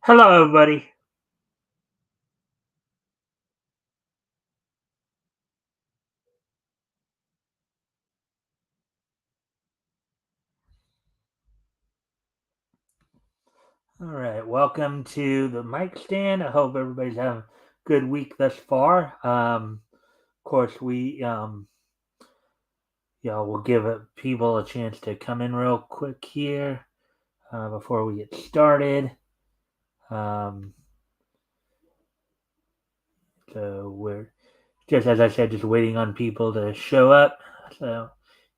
Hello, everybody. All right, welcome to the Mikestand. I hope everybody's having a good week thus far. Of course, we'll give people a chance to come in real quick here before we get started. Um, so we're just, as I said, just waiting on people to show up. So,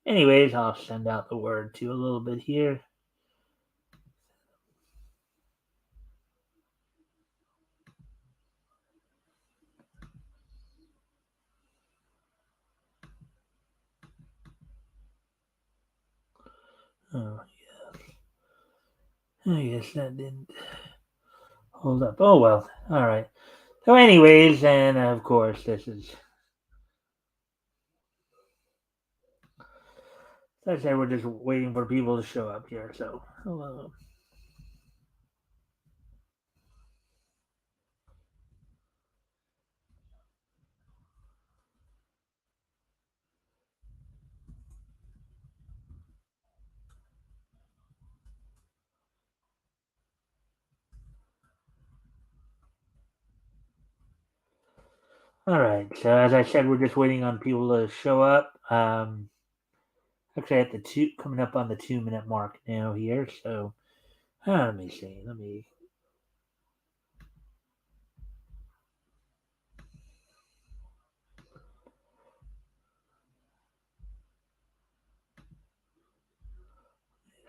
anyways, I'll send out the word to a little bit here. Oh, I guess that didn't hold up. Oh well. All right. So, anyways, and of course, this is. As I said, we're just waiting for people to show up here. So, hello. All right. So, as I said, we're just waiting on people to show up. Actually, at the two, coming up on the 2 minute mark now here. So, let me see. Let me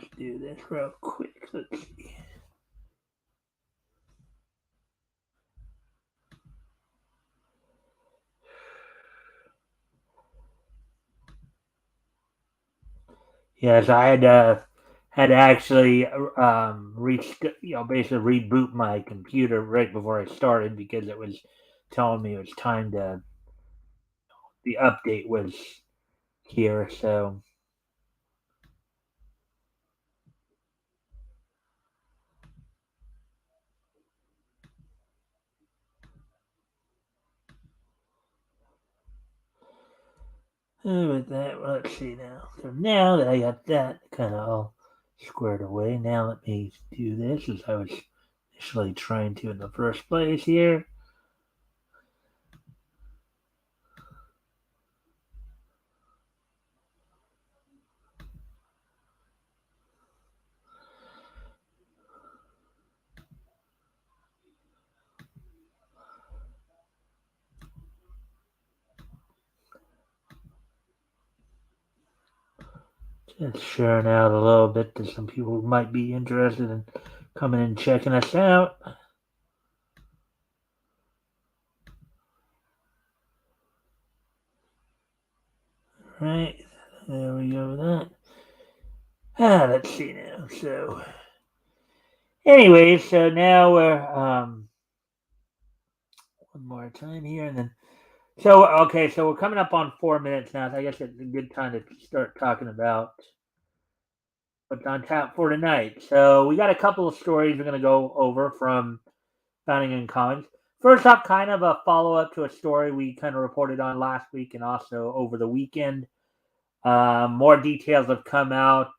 just do this real quick. Let's see. Yes, I had to actually basically reboot my computer right before I started because it was telling me it was time to the update was here. So, with that, let's see now. So now that I got that kind of all squared away, now let me do this as I was initially trying to in the first place here. Just sharing out a little bit to some people who might be interested in coming and checking us out. Right, there we go with that. Let's see now. So, anyways, so now we're one more time here, and then so okay, so we're coming up on 4 minutes now. So I guess it's a good time to start talking about what's on tap for tonight. So we got a couple of stories we're going to go over from Founding in Commons. First up, kind of a follow up to a story we kind of reported on last week and also over the weekend. More details have come out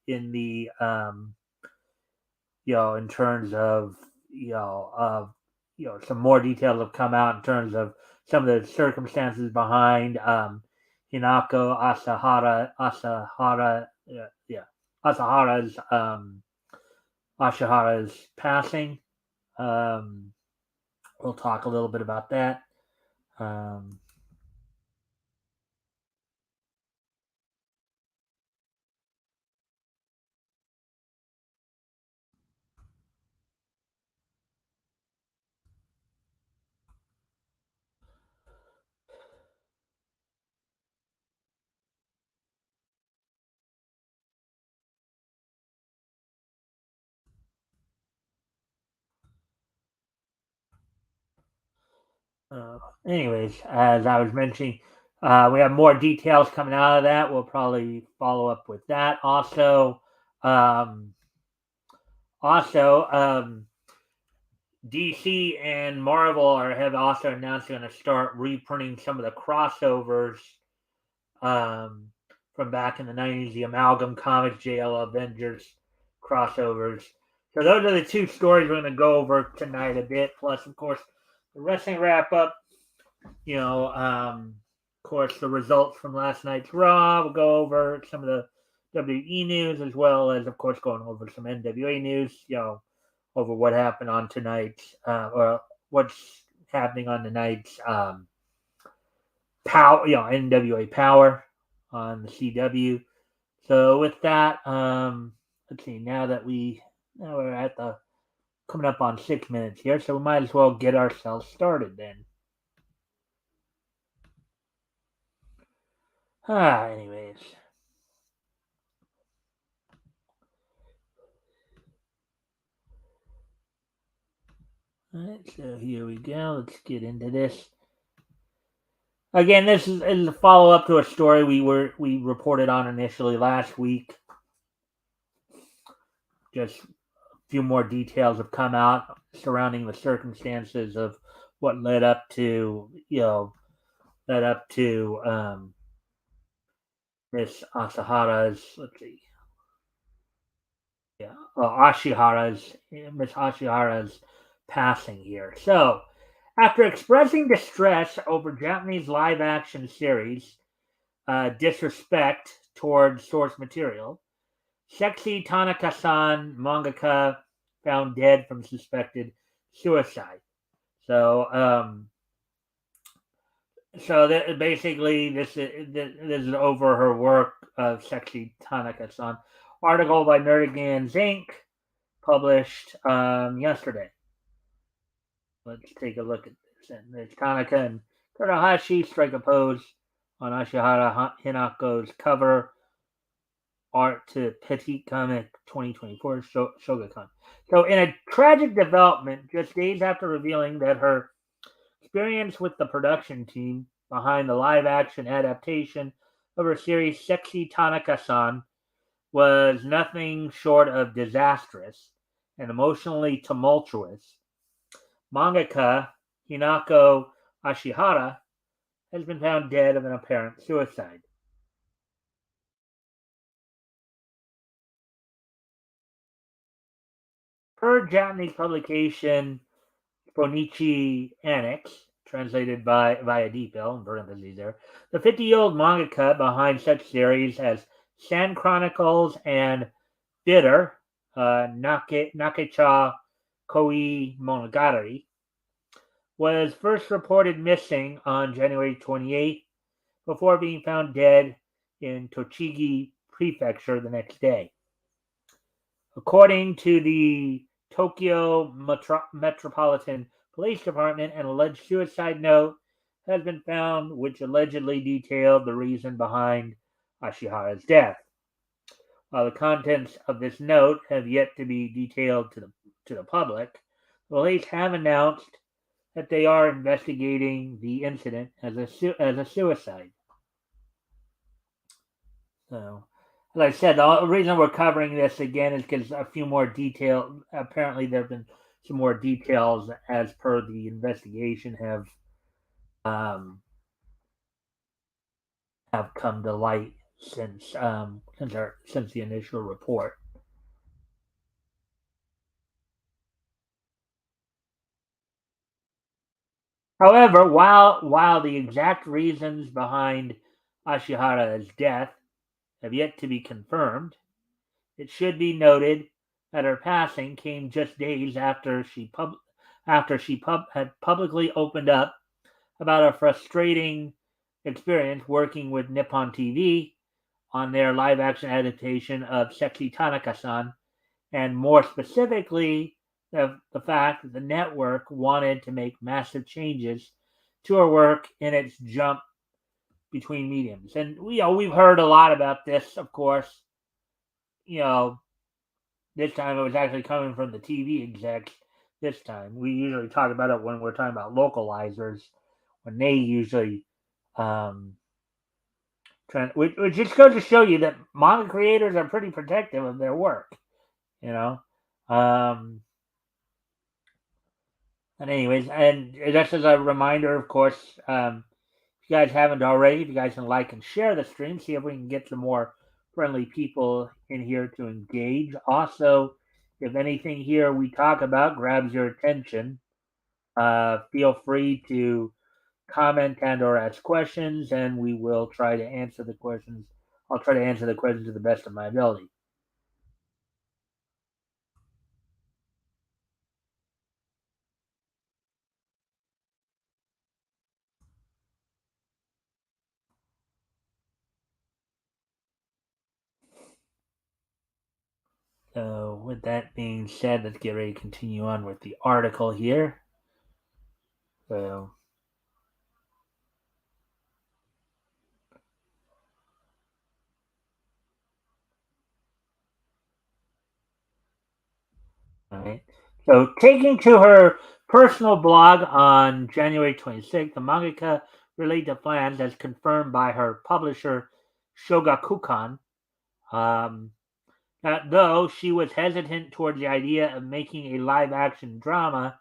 in the in terms of some more details have come out in terms of some of the circumstances behind Hinako Asahara's Ashihara's passing. Um, we'll talk a little bit about that. Um, anyways, as I was mentioning, we have more details coming out of that. We'll probably follow up with that. Um, also, DC and Marvel have also announced they're going to start reprinting some of the crossovers um, from back in the 90s, the Amalgam Comics, JL Avengers crossovers. So those are the two stories we're going to go over tonight a bit. Plus, of course, the wrestling wrap up. Of course, the results from last night's Raw. We'll go over some of the WWE news as well as, of course, going over some NWA news. Over what happened on tonight's or what's happening on tonight's Power, NWA Power on the CW. So with that, let's see. Now we're at the coming up on 6 minutes here, so we might as well get ourselves started then. Anyways. All right, so here we go. Let's get into this. Again, this is a follow up to a story we reported on initially last week. Just a few more details have come out surrounding the circumstances of what led up to Miss Asahara's Miss Ashihara's passing here. So, after expressing distress over Japanese live action series disrespect towards source material, Sexy Tanaka-san, mangaka, found dead from suspected suicide. So, basically, this is over her work of Sexy Tanaka-san. Article by Nerdigans Inc. published yesterday. Let's take a look at this. And there's Tanaka and Terahashi strike a pose on Ashihara Hinako's cover art to Petit Comic 2024 Shogakukan. So, in a tragic development, just days after revealing that her experience with the production team behind the live-action adaptation of her series Sexy Tanaka-san was nothing short of disastrous and emotionally tumultuous, mangaka Hinako Ashihara has been found dead of an apparent suicide. Per Japanese publication Bonichi Annex, translated by via Depot, in parentheses there, the 50-year-old mangaka behind such series as Sand Chronicles and Bitter, Nakecha Koi Monogatari, was first reported missing on January 28th before being found dead in Tochigi Prefecture the next day. According to the Tokyo Metropolitan Police Department, an alleged suicide note has been found which allegedly detailed the reason behind Ashihara's death. While the contents of this note have yet to be detailed to the public, the police have announced that they are investigating the incident as a suicide. So, as I said, the reason we're covering this again is because a few more detail. Apparently, there have been some more details as per the investigation have come to light since the initial report. However, while the exact reasons behind Ashihara's death have yet to be confirmed, it should be noted that her passing came just days after she had publicly opened up about a frustrating experience working with Nippon TV on their live-action adaptation of Sexy Tanaka-san, and more specifically, the fact that the network wanted to make massive changes to her work in its jump between mediums. And we've heard a lot about this, of course. This time it was actually coming from the TV execs. This time we usually talk about it when we're talking about localizers, when they usually which just goes to show you that manga creators are pretty protective of their work. You know, And anyways, and just as a reminder, of course, if you guys haven't already, if you guys can like and share the stream, see if we can get some more friendly people in here to engage. Also, if anything here we talk about grabs your attention, feel free to comment and or ask questions, and we will try to answer the questions. I'll try to answer the questions to the best of my ability. So, with that being said, let's get ready to continue on with the article here. So, all right. So, taking to her personal blog on January 26th, the mangaka relayed the plans as confirmed by her publisher, Shogakukan. Um, though she was hesitant towards the idea of making a live action drama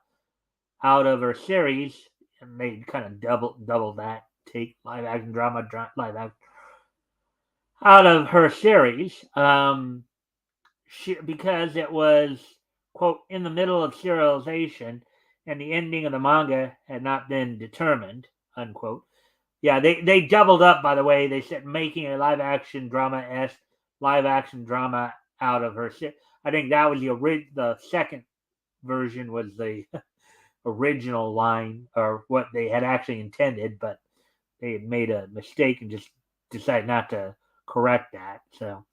out of her series, and they kind of double that, take live action drama, live action out of her series. Because it was, quote, in the middle of serialization and the ending of the manga had not been determined, unquote. Yeah, they doubled up, by the way. They said making a live action drama out of her. I think that was the second version was the original line or what they had actually intended, but they had made a mistake and just decided not to correct that. So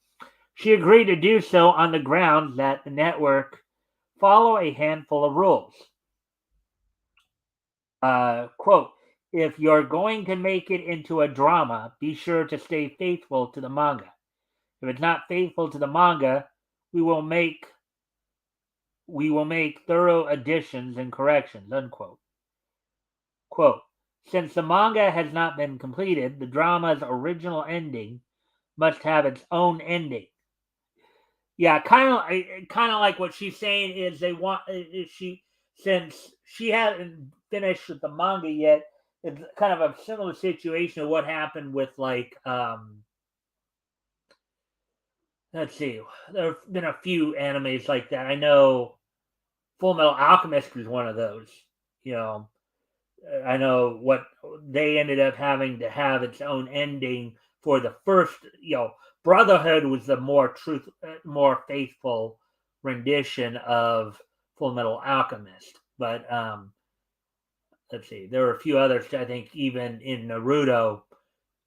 she agreed to do so on the grounds that the network follow a handful of rules. Quote, if you're going to make it into a drama, be sure to stay faithful to the manga. If it's not faithful to the manga, we will make thorough additions and corrections, unquote. Quote, since the manga has not been completed, the drama's original ending must have its own ending. Yeah, kind of like what she's saying is they want is she since she hasn't finished with the manga yet. It's kind of a similar situation of what happened with like let's see, there have been a few animes like that. I know Full Metal Alchemist was one of those. You know, I know what they ended up having to have its own ending for the first. Brotherhood was the more faithful rendition of Full Metal Alchemist. But let's see, there were a few others. I think even in Naruto,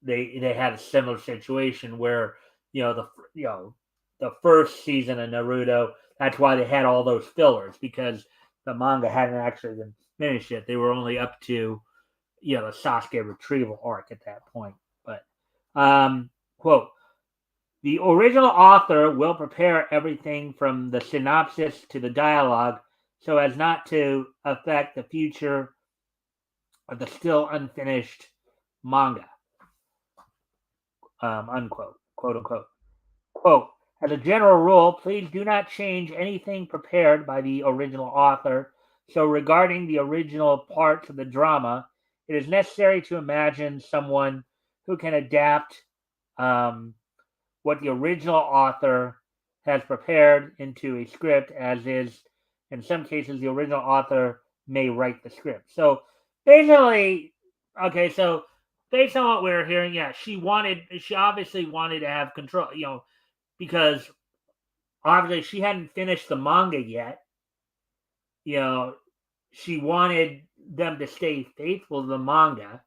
they had a similar situation where the first season of Naruto. That's why they had all those fillers because the manga hadn't actually been finished yet. They were only up to the Sasuke retrieval arc at that point. But quote, the original author will prepare everything from the synopsis to the dialogue so as not to affect the future of the still unfinished manga. Unquote. Quote unquote. Quote, as a general rule, please do not change anything prepared by the original author. So, regarding the original parts of the drama, it is necessary to imagine someone who can adapt um, what the original author has prepared into a script, as is, in some cases, the original author may write the script. So, basically, okay, so based on what we are hearing, yeah, she obviously wanted to have control, because obviously she hadn't finished the manga yet. You know, she wanted them to stay faithful to the manga.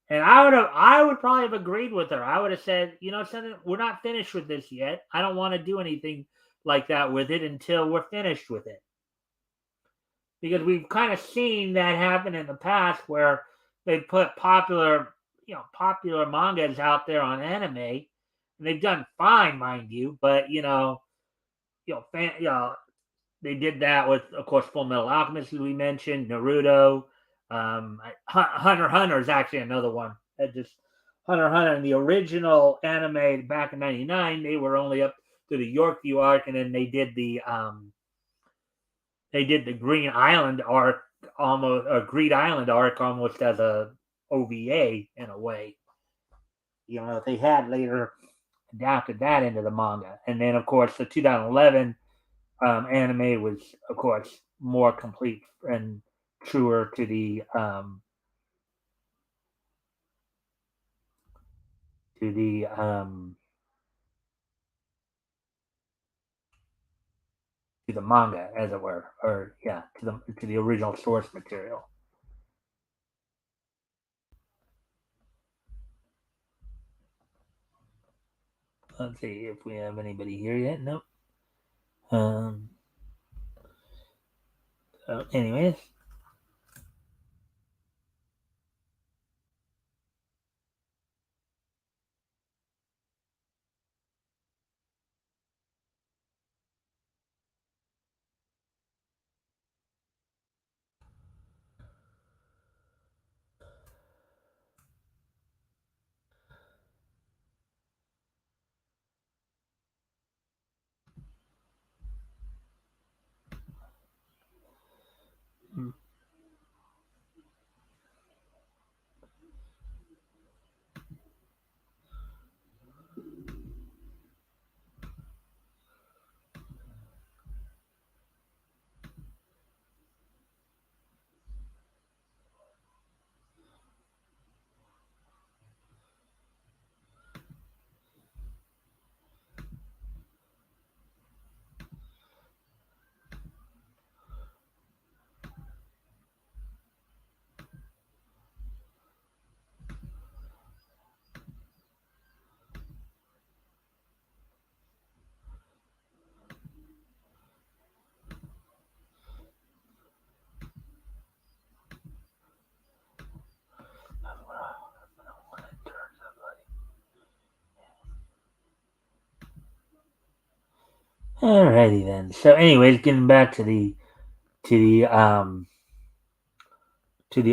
And I would probably have agreed with her. I would have said, something, we're not finished with this yet. I don't want to do anything like that with it until we're finished with it. Because we've kind of seen that happen in the past where they put popular mangas out there on anime, and they've done fine, mind you. But they did that with, of course, Full Metal Alchemist, as we mentioned, Naruto. Hunter x Hunter is actually another one. That just Hunter x Hunter in the original anime back in '99, they were only up to the Yorkview arc, and then they did the Green Island arc almost a Greed Island arc almost as a OVA in a way. They had later adapted that into the manga, and then of course the 2011 anime was of course more complete and truer to the manga, as it were, or yeah, to the original source material. Let's see if we have anybody here yet. Nope. Anyways. Alrighty then. So, anyways, getting back to the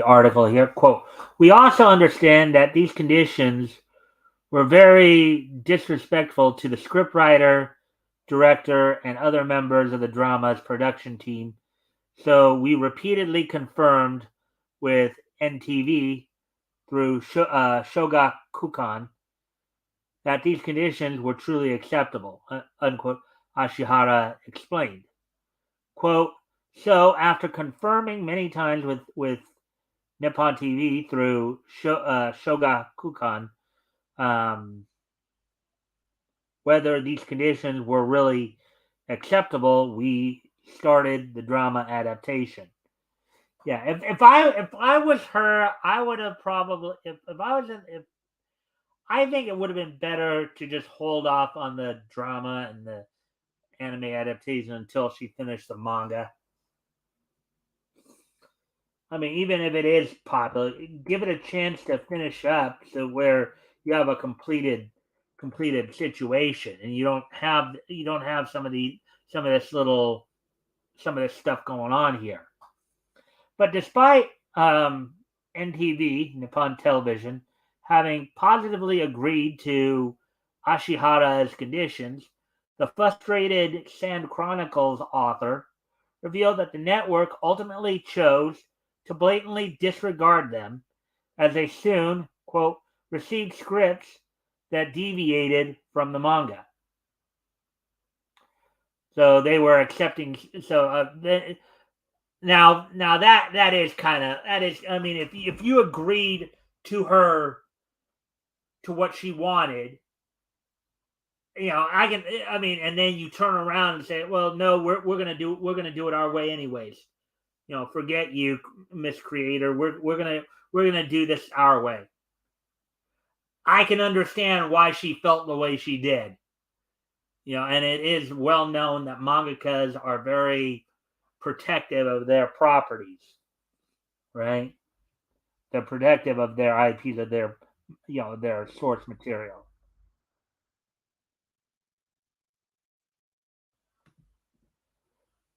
article here. Quote: We also understand that these conditions were very disrespectful to the scriptwriter, director, and other members of the drama's production team. So we repeatedly confirmed with NTV through Shogakukan that these conditions were truly acceptable, unquote, Ashihara explained. Quote, so after confirming many times with Nippon TV through Shogakukan whether these conditions were really acceptable, we started the drama adaptation. Yeah, if I was her, I would have probably if I was in, if I think it would have been better to just hold off on the drama and the anime adaptation until she finished the manga. I mean, even if it is popular, give it a chance to finish up so where you have a completed situation and you don't have some of this stuff going on here. But despite NTV, Nippon Television, having positively agreed to Ashihara's conditions, the frustrated Sand Chronicles author revealed that the network ultimately chose to blatantly disregard them as they soon, quote, received scripts that deviated from the manga. So they were accepting. Now that is I mean, if you agreed to her to what she wanted, I mean, and then you turn around and say, well, no, we're gonna do it our way anyways. Forget you, Miss Creator. We're gonna do this our way. I can understand why she felt the way she did. And it is well known that mangakas are very protective of their properties, right? They're protective of their IPs, of their source material.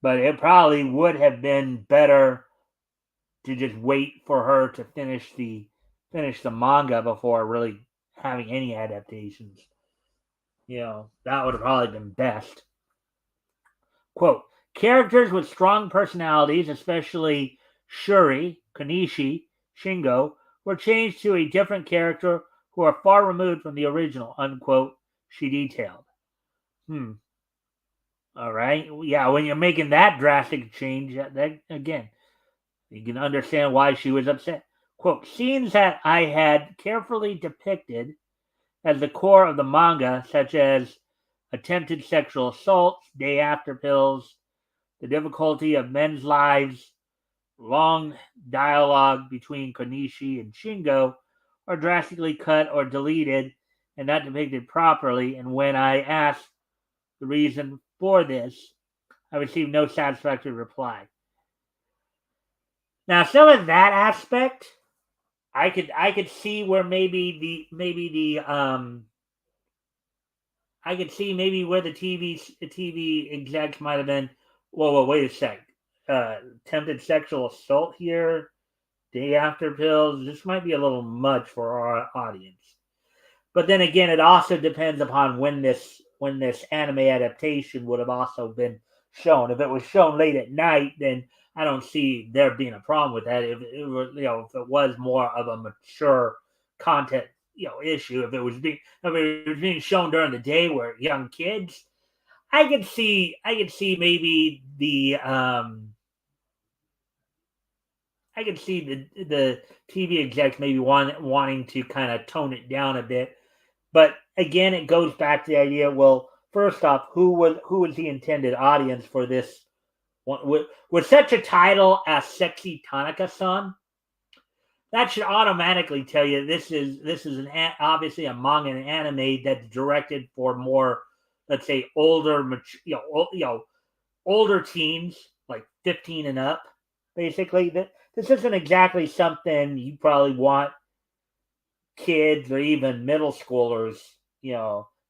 But it probably would have been better to just wait for her to finish the manga before really having any adaptations. That would have probably been best. Quote, characters with strong personalities, especially Shuri, Konishi, Shingo were changed to a different character who are far removed from the original, unquote, she detailed. All right. Yeah, when you're making that drastic change, that again, you can understand why she was upset. Quote, scenes that I had carefully depicted as the core of the manga, such as attempted sexual assaults, day after pills, the difficulty of men's lives, long dialogue between Konishi and Shingo, are drastically cut or deleted and not depicted properly. And when I asked the reason for this, I received no satisfactory reply. Now, some of that aspect, I could see where I could see maybe where the TV execs might have been. Whoa, wait a sec. Attempted sexual assault here, day after pills. This might be a little much for our audience. But then again, it also depends upon when this anime adaptation would have also been shown. If it was shown late at night, then I don't see there being a problem with that. If it was, if it was more of a mature content, issue, if it was being shown during the day where young kids, I could see maybe I could see the TV execs maybe wanting to kind of tone it down a bit. But again, it goes back to the idea. Well, first off, who was the intended audience for this? With such a title as "Sexy Tanaka-san," that should automatically tell you this is obviously a manga and anime that's directed for more, let's say, older, older teens, like 15 and up. Basically, this isn't exactly something you probably want kids or even middle schoolers,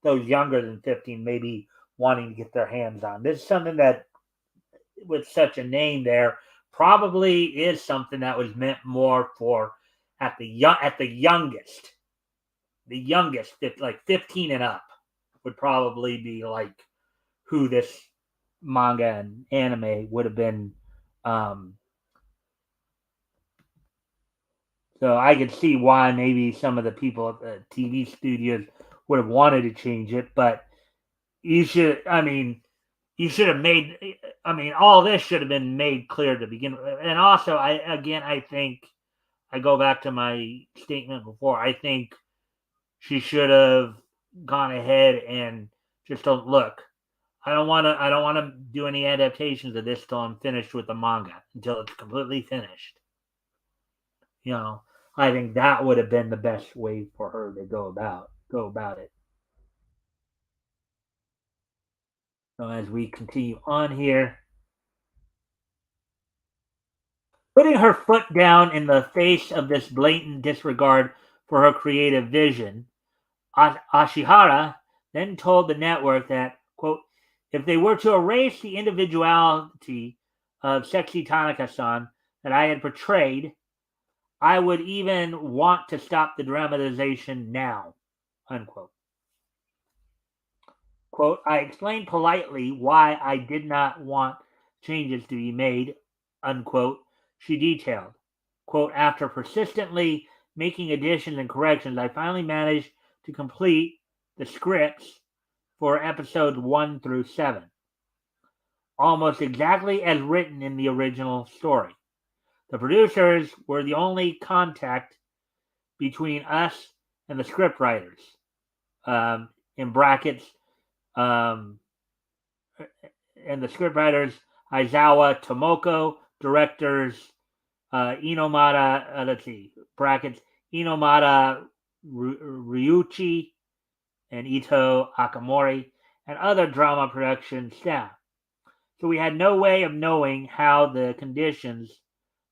those younger than 15, maybe wanting to get their hands on. This is something that, with such a name there, probably is something that was meant more for at the youngest, like 15 and up, would probably be like who this manga and anime would have been. Um, so I could see why maybe some of the people at the TV studios would have wanted to change it, but you should, I mean, you should have made, I mean, all this should have been made clear to begin with. And also, I think, I go back to my statement before, I think she should have gone ahead and just don't look. I don't want to do any adaptations of this till I'm finished with the manga, until it's completely finished. You know, I think that would have been the best way for her to go about it. So as we continue on here, putting her foot down in the face of this blatant disregard for her creative vision, Ashihara then told the network that, quote, if they were to erase the individuality of Sexy Tanaka-san that I had portrayed, I would even want to stop the dramatization now, unquote. Quote, I explained politely why I did not want changes to be made, unquote, she detailed. Quote, after persistently making additions and corrections, I finally managed to complete the scripts for episodes 1 through 7, almost exactly as written in the original story. The producers were the only contact between us and the scriptwriters, in brackets, um, and the scriptwriters Aizawa Tomoko, directors Inomata, let's see, brackets, Inomata Ryuichi and Ito Akamori, and other drama production staff. So we had no way of knowing how the conditions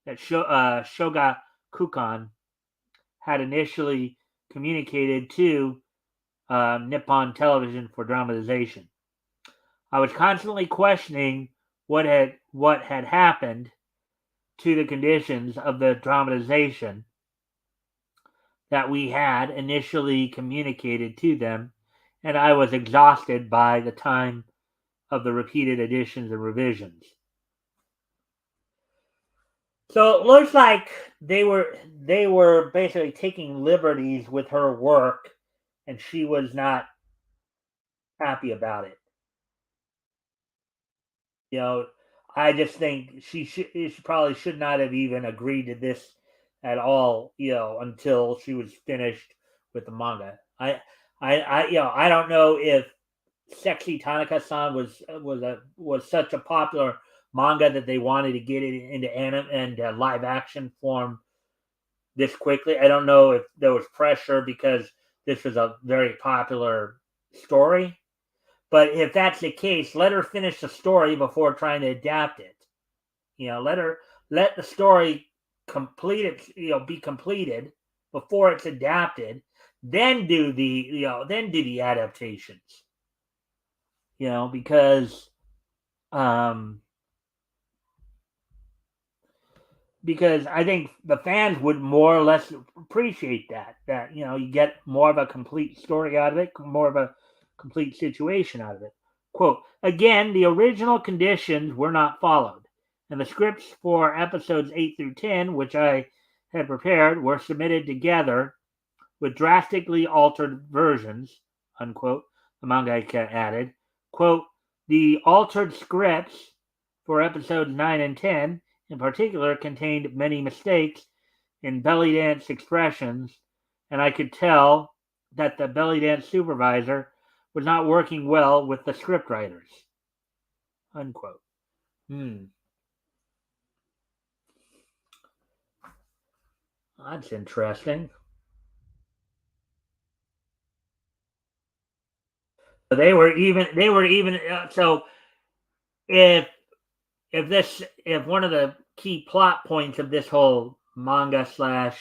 that Shoga Kukan had initially communicated to Nippon Television for dramatization. I was constantly questioning what had happened to the conditions of the dramatization that we had initially communicated to them, and I was exhausted by the time of the repeated additions and revisions. So it looks like they were basically taking liberties with her work, and she was not happy about it. You know, I just think she probably should not have even agreed to this at all. Until she was finished with the manga. I don't know if Sexy Tanaka-san was such a popular manga that they wanted to get it into anime and live action form this quickly. I don't know if there was pressure because this was a very popular story. But if that's the case, let her finish the story before trying to adapt it. Let the story complete it. Be completed before it's adapted. Then do the adaptations. Because um, because I think the fans would more or less appreciate that you get more of a complete story out of it, more of a complete situation out of it. Quote, again, the original conditions were not followed, and the scripts for episodes 8 through 10, which I had prepared, were submitted together with drastically altered versions, unquote, the mangaka added. Quote, the altered scripts for episodes 9 and 10 in particular contained many mistakes in belly dance expressions, and I could tell that the belly dance supervisor was not working well with the scriptwriters, unquote. Hmm, that's interesting. So so if if one of the key plot points of this whole manga slash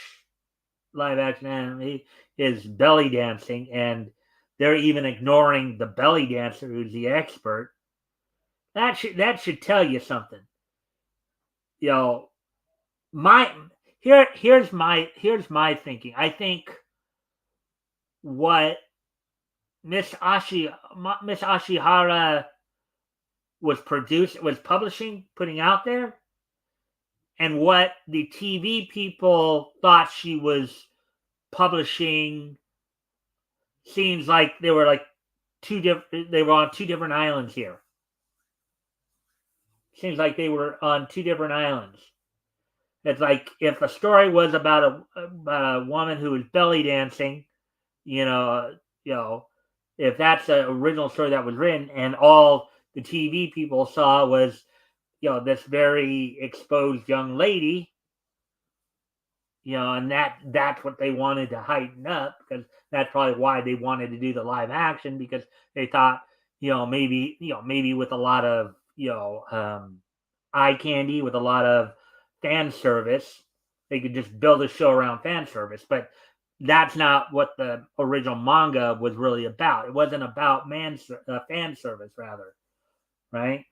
live action anime is belly dancing, and they're even ignoring the belly dancer who's the expert, that should tell you something. You know, my here's my thinking. I think what Miss Ashihara was publishing, putting out there, and what the TV people thought she was publishing seems like they were like they were on two different islands here. Seems like they were on two different islands. It's like if a story was about a woman who was belly dancing, you know, you know, if that's the original story that was written, and all the TV people saw was this very exposed young lady, and that's what they wanted to heighten up, because that's probably why they wanted to do the live action, because they thought maybe with a lot of eye candy, with a lot of fan service, they could just build a show around fan service. But that's not what the original manga was really about. It wasn't about fan service, rather, right?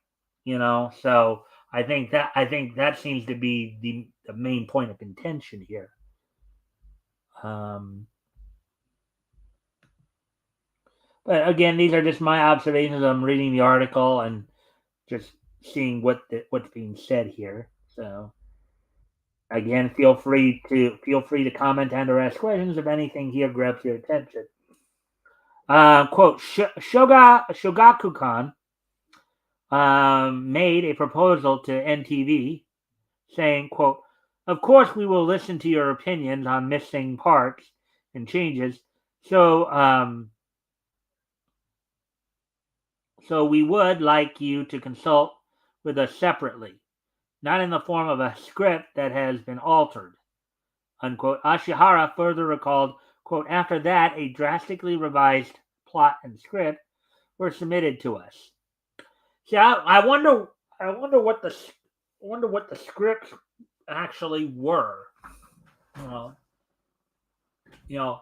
So I think that seems to be the main point of contention here. Um, but again, these are just my observations. I'm reading the article and just seeing what's being said here. So again, feel free to comment and or ask questions if anything here grabs your attention. Quote: Shogakukan made a proposal to NTV, saying, "quote Of course, we will listen to your opinions on missing parts and changes. So, so we would like you to consult with us separately, not in the form of a script that has been altered." Unquote. Ashihara further recalled, quote, after that, a drastically revised plot and script were submitted to us. See, I wonder what the scripts actually were. You know, you know,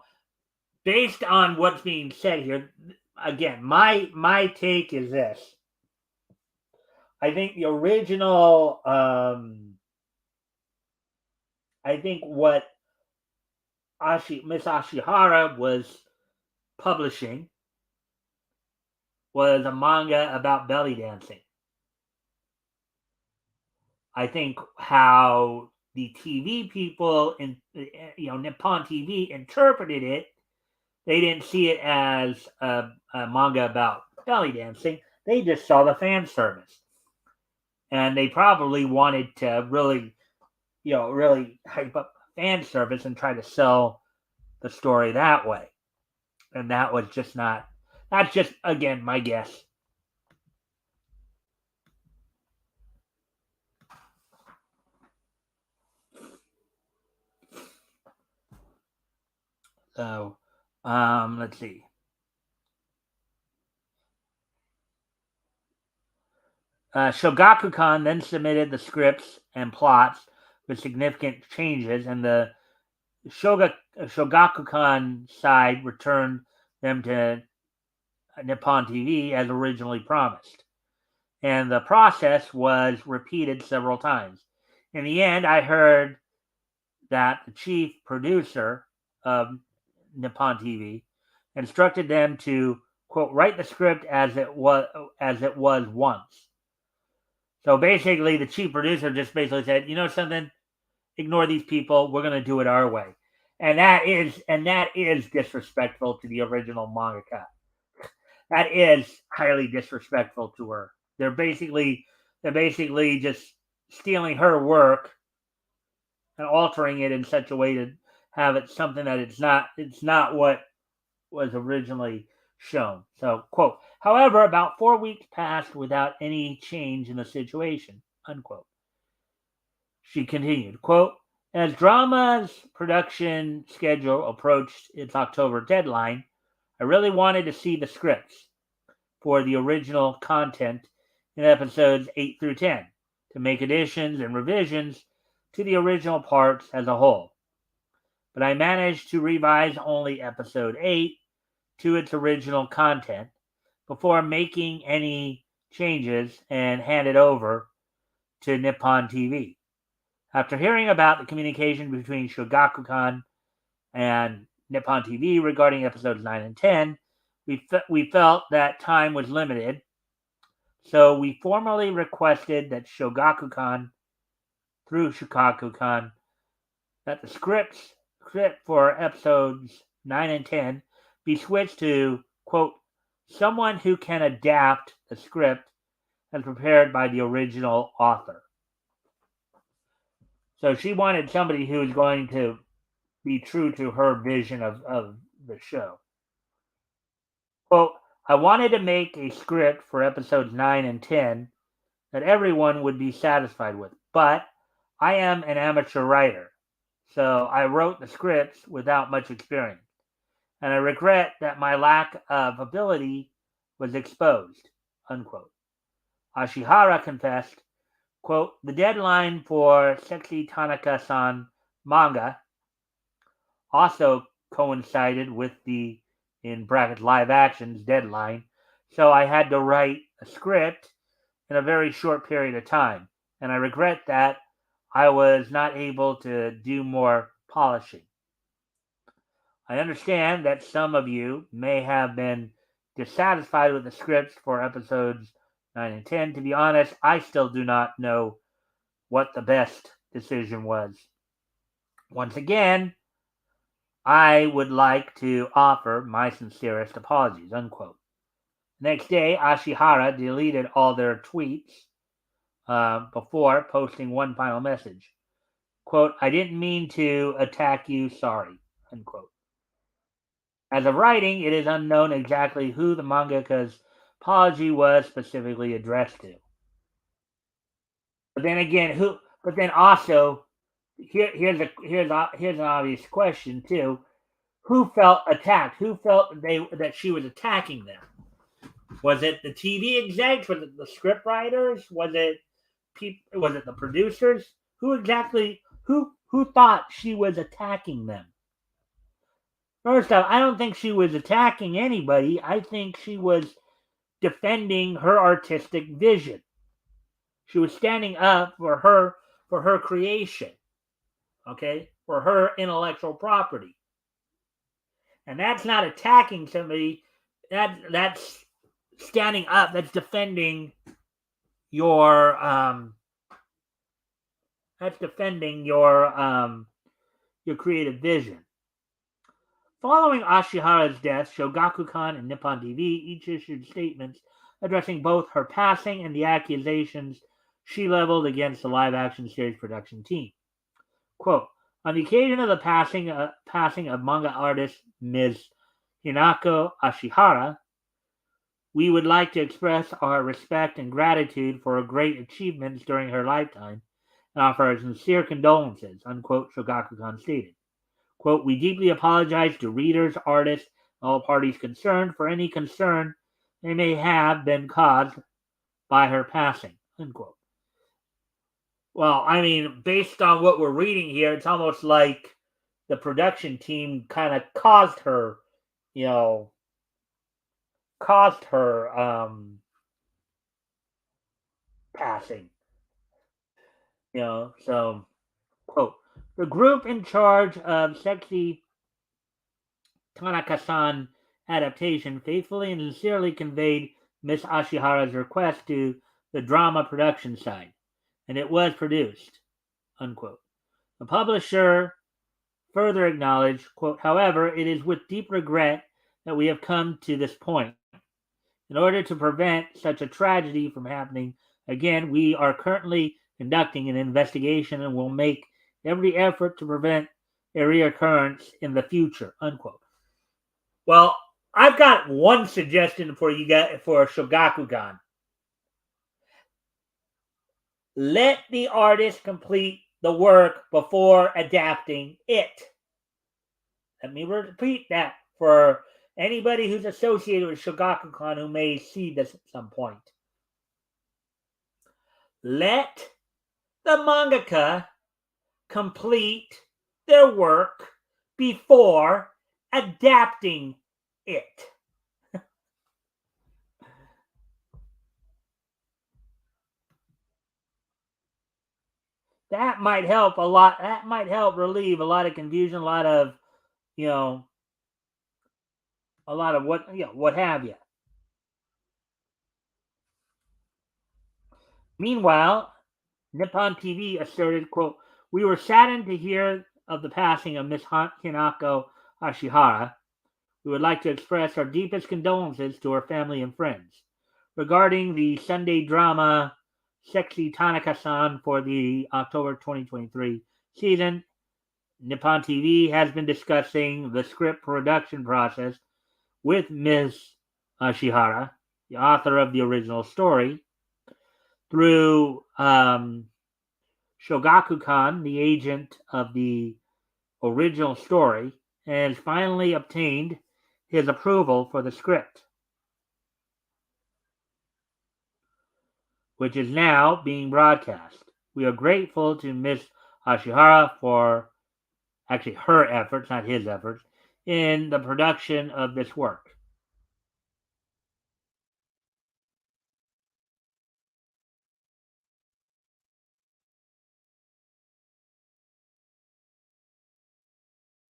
based on what's being said here. Again, my take is this. I think the original. I think what Miss Ashihara was publishing was a manga about belly dancing. I think how the TV people in Nippon TV interpreted it, they didn't see it as a manga about belly dancing. They just saw the fan service, and they probably wanted to really hype up fan service and try to sell the story that way. And that was just not. That's just again my guess. So, let's see. Shogakukan then submitted the scripts and plots with significant changes, and the Shogakukan side returned them to Nippon TV as originally promised. And the process was repeated several times. In the end, I heard that the chief producer of Nippon TV instructed them to quote write the script as it was once. So basically, the chief producer just basically said, you know something, ignore these people. We're going to do it our way, and that is disrespectful to the original mangaka. That is highly disrespectful to her. They're basically just stealing her work and altering it in such a way to have it something that it's not. It's not what was originally shown. So, quote, however, about 4 weeks passed without any change in the situation, unquote. She continued, quote, as drama's production schedule approached its October deadline, I really wanted to see the scripts for the original content in episodes 8 through 10 to make additions and revisions to the original parts as a whole. But I managed to revise only episode 8 to its original content before making any changes and hand it over to Nippon TV. After hearing about the communication between Shogakukan and Nippon TV regarding episodes 9 and 10, we felt that time was limited, so we formally requested that through Shogakukan, that the script for episodes 9 and 10 be switched to, quote, someone who can adapt the script as prepared by the original author. So she wanted somebody who was going to be true to her vision of the show. Quote, I wanted to make a script for episodes 9 and 10 that everyone would be satisfied with, but I am an amateur writer, so I wrote the scripts without much experience, and I regret that my lack of ability was exposed, unquote. Ashihara confessed, quote, the deadline for Sexy Tanaka-san manga also coincided with the, in brackets, live actions deadline, so I had to write a script in a very short period of time, and I regret that I was not able to do more polishing. I understand that some of you may have been dissatisfied with the scripts for episodes 9 and 10. To be honest, I still do not know what the best decision was. Once again, I would like to offer my sincerest apologies, unquote. Next day, Ashihara deleted all their tweets before posting one final message. Quote, I didn't mean to attack you, sorry, unquote. As of writing, it is unknown exactly who the mangaka's apology was specifically addressed to. But then again, But then also, here's an obvious question too: who felt attacked? Who felt that she was attacking them? Was it the TV execs? Was it the script writers? Was it the producers? Who exactly? Who thought she was attacking them? First off, I don't think she was attacking anybody. I think she was defending her artistic vision. She was standing up for her creation, okay, for her intellectual property, and that's not attacking somebody. That's standing up. That's defending your That's defending your creative vision. Following Ashihara's death, Shogakukan and Nippon TV each issued statements addressing both her passing and the accusations she leveled against the live-action series production team. Quote, on the occasion of the passing of manga artist Ms. Hinako Ashihara, we would like to express our respect and gratitude for her great achievements during her lifetime and offer our sincere condolences, unquote, Shogakukan stated. Quote, we deeply apologize to readers, artists, and all parties concerned for any concern they may have been caused by her passing, unquote. Well, I mean, based on what we're reading here, it's almost like the production team kind of caused her passing. So quote, the group in charge of Sexy Tanaka-san adaptation faithfully and sincerely conveyed Miss Ashihara's request to the drama production side, and it was produced, unquote. The publisher further acknowledged, quote, however, it is with deep regret that we have come to this point. In order to prevent such a tragedy from happening again, we are currently conducting an investigation and will make every effort to prevent a reoccurrence in the future, unquote. Well, I've got one suggestion for you guys for Shogakukan. Let the artist complete the work before adapting it. Let me repeat that for anybody who's associated with Shogakukan who may see this at some point. Let the mangaka complete their work before adapting it. That might help a lot. That might help relieve a lot of confusion, a lot of what have you. Meanwhile, Nippon TV asserted, quote, we were saddened to hear of the passing of Miss Hinako Ashihara. We would like to express our deepest condolences to her family and friends. Regarding the Sunday drama Sexy Tanaka-san for the October 2023 season, Nippon TV has been discussing the script production process with Ms. Ashihara, the author of the original story, through Shogakukan, the agent of the original story, and has finally obtained his approval for the script, which is now being broadcast. We are grateful to Ms. Ashihara for her efforts, not his efforts, in the production of this work.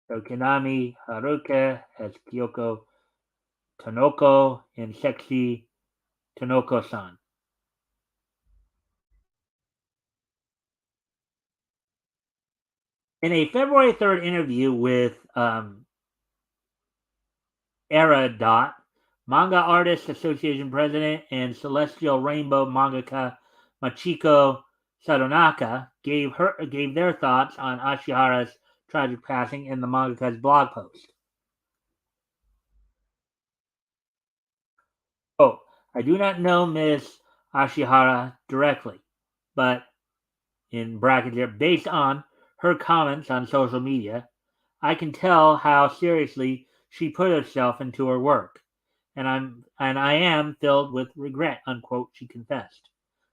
So Kinami Haruka as Kyoko Tanoko and Sexy Tanoko-san. In a February 3rd interview with Era. Manga Artists Association President and Celestial Rainbow mangaka Machiko Sadonaka gave their thoughts on Ashihara's tragic passing in the mangaka's blog post. Quote, I do not know Ms. Ashihara directly, but in brackets here, based on her comments on social media, I can tell how seriously she put herself into her work, and I am filled with regret, unquote, she confessed.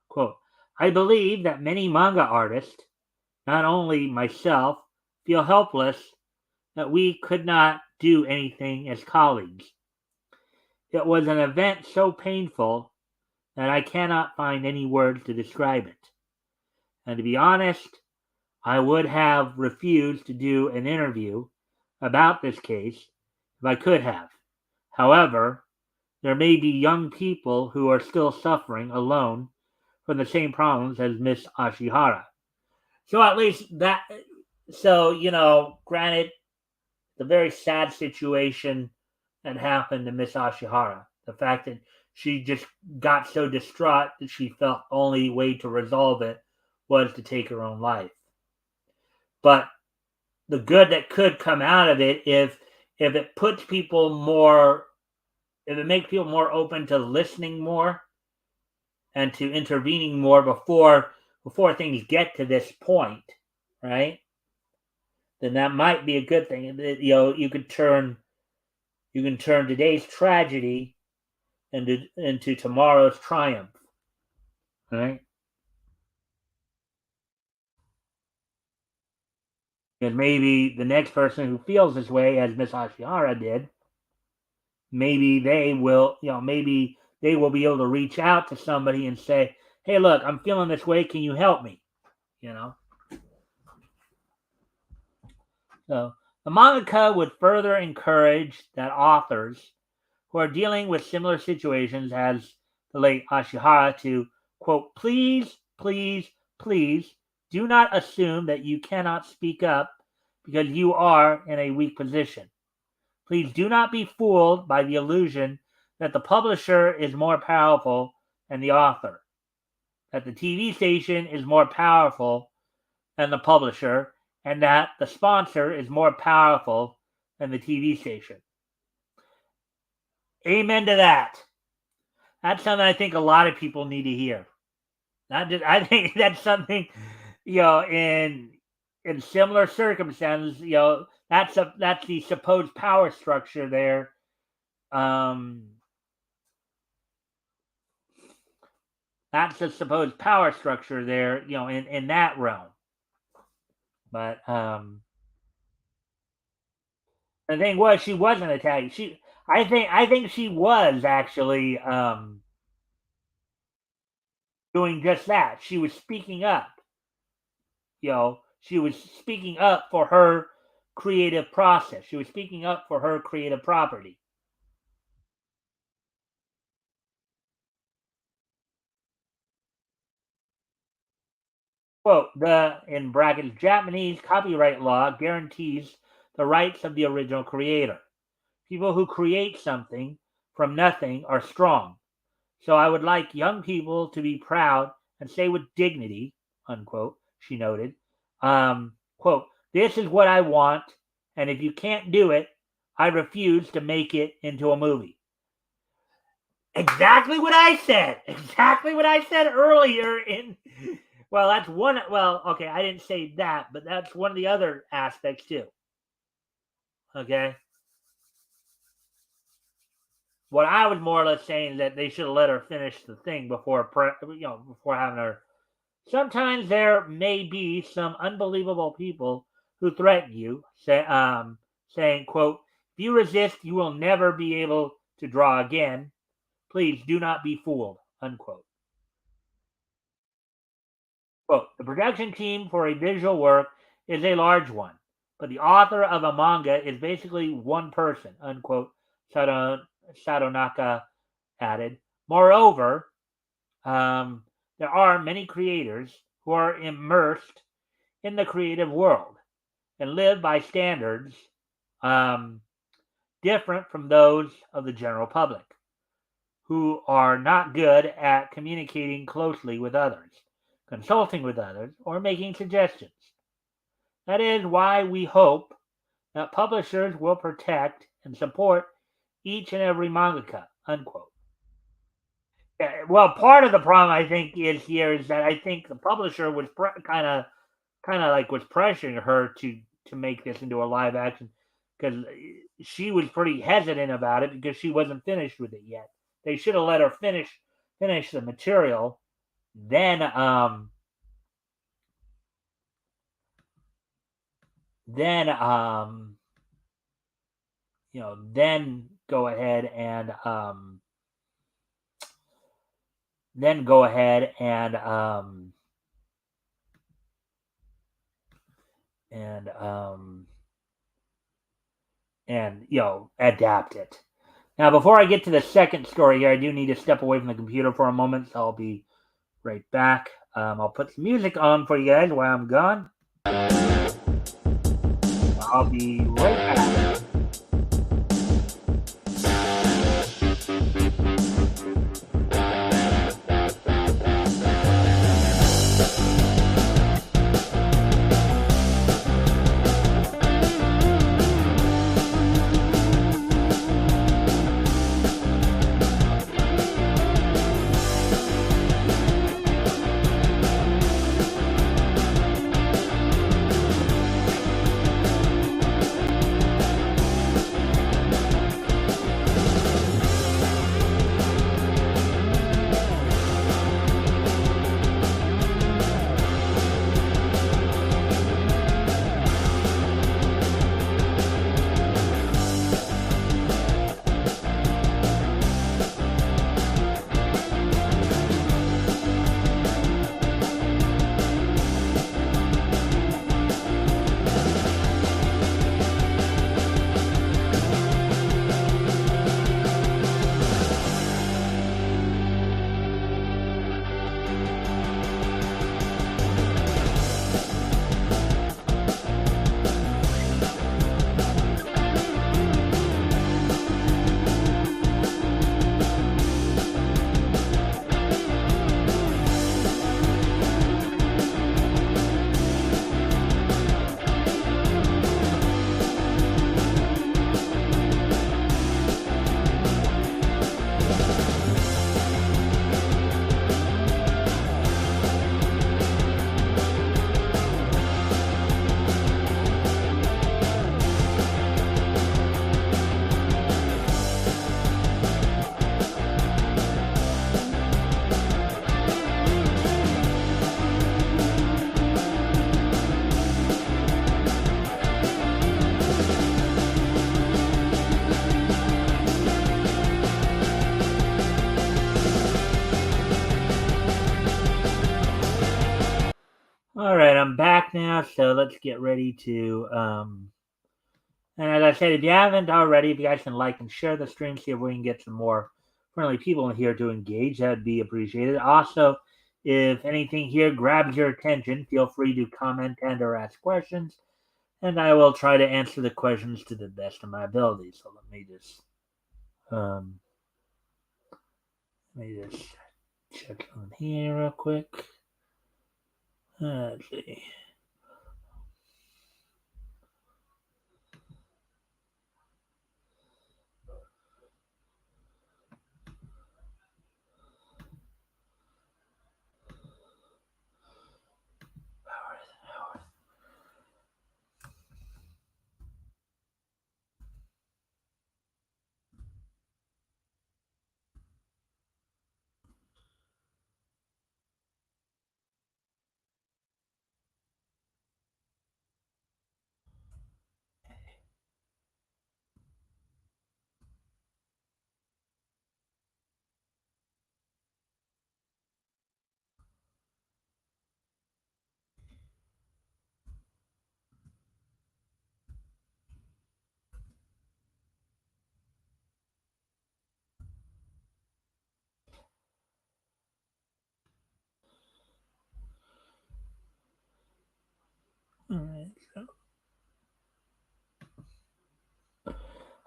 Quote, I believe that many manga artists, not only myself, feel helpless that we could not do anything as colleagues. It was an event so painful that I cannot find any words to describe it. And to be honest, I would have refused to do an interview about this case if I could have. However, there may be young people who are still suffering alone from the same problems as Miss Ashihara. So at least that. So granted, the very sad situation that happened to Miss Ashihara, the fact that she just got so distraught that she felt the only way to resolve it was to take her own life. But the good that could come out of it, if it puts people more, if it makes people more open to listening more and to intervening more before things get to this point, right? Then that might be a good thing. You can turn today's tragedy into tomorrow's triumph, right? And maybe the next person who feels this way, as Miss Ashihara did, maybe they will, maybe they will be able to reach out to somebody and say, "Hey, look, I'm feeling this way. Can you help me?" You know. So the mangaka would further encourage that authors who are dealing with similar situations as the late Ashihara to, quote, please, please, please do not assume that you cannot speak up because you are in a weak position. Please do not be fooled by the illusion that the publisher is more powerful than the author, that the TV station is more powerful than the publisher, and that the sponsor is more powerful than the TV station. Amen to that. That's something I think a lot of people need to hear. Not just, I think that's something, in similar circumstances, that's the supposed power structure there. That's the supposed power structure there, in that realm. But the thing was, she wasn't attacking. I think she was actually doing just that. She was speaking up. She was speaking up for her creative process. She was speaking up for her creative property. Quote, the, in brackets, Japanese copyright law guarantees the rights of the original creator. People who create something from nothing are strong. So I would like young people to be proud and say with dignity, unquote, she noted, quote, this is what I want, and if you can't do it, I refuse to make it into a movie. Exactly what I said. Exactly what I said earlier in. Well, that's one. Well, okay, I didn't say that, but that's one of the other aspects too. Okay. What I was more or less saying is that they should have let her finish the thing before, before having her. Sometimes there may be some unbelievable people who threaten you, saying, "quote If you resist, you will never be able to draw again. Please do not be fooled." Unquote. Quote, the production team for a visual work is a large one, but the author of a manga is basically one person, unquote, Sadonaka added. Moreover, there are many creators who are immersed in the creative world and live by standards different from those of the general public, who are not good at communicating closely with others, consulting with others, or making suggestions. That is why we hope that publishers will protect and support each and every mangaka, unquote. Yeah, well, part of the problem I think is here is that I think the publisher was kind of like was pressuring her to make this into a live action because she was pretty hesitant about it because she wasn't finished with it yet. They should have let her finish the material, then then then go ahead and then go ahead and adapt it. Now, before I get to the second story here, I do need to step away from the computer for a moment, so I'll be right back. I'll put some music on for you guys while I'm gone. I'll be right back. All right, I'm back now, so let's get ready to. And as I said, if you haven't already, if you guys can like and share the stream, see if we can get some more friendly people in here to engage, that'd be appreciated. Also, if anything here grabs your attention, feel free to comment and or ask questions, and I will try to answer the questions to the best of my ability. So um, let me just check on here real quick. Let's see.